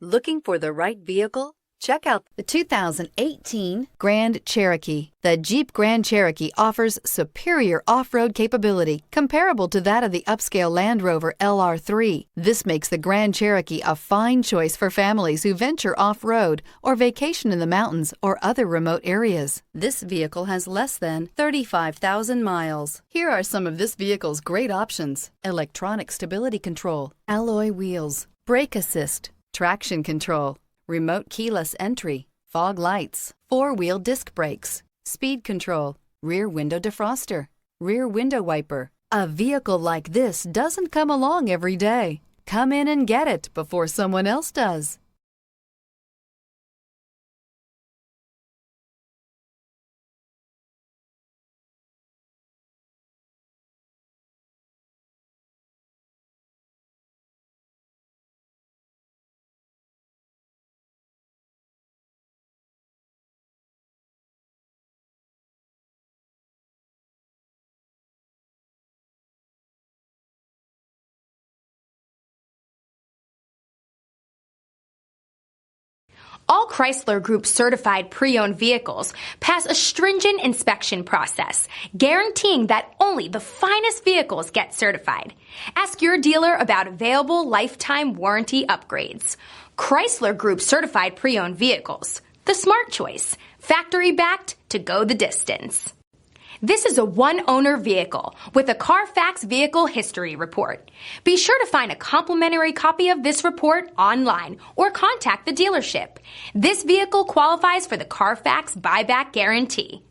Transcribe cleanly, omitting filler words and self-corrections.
Looking for the right vehicle? Check out the 2018 Grand Cherokee. The Jeep Grand Cherokee offers superior off-road capability comparable to that of the upscale Land Rover LR3. This makes the Grand Cherokee a fine choice for families who venture off-road or vacation in the mountains or other remote areas. This vehicle has less than 35,000 miles. Here are some of this vehicle's great options: electronic stability control, alloy wheels, brake assist, traction control, remote keyless entry, fog lights, four-wheel disc brakes, speed control, rear window defroster, rear window wiper. A vehicle like this doesn't come along every day. Come in and get it before someone else does. All Chrysler Group certified pre-owned vehicles pass a stringent inspection process, guaranteeing that only the finest vehicles get certified. Ask your dealer about available lifetime warranty upgrades. Chrysler Group certified pre-owned vehicles, the smart choice, factory backed to go the distance. This is a one-owner vehicle with a CARFAX Vehicle History Report. Be sure to find a complimentary copy of this report online or contact the dealership. This vehicle qualifies for the CARFAX buyback guarantee.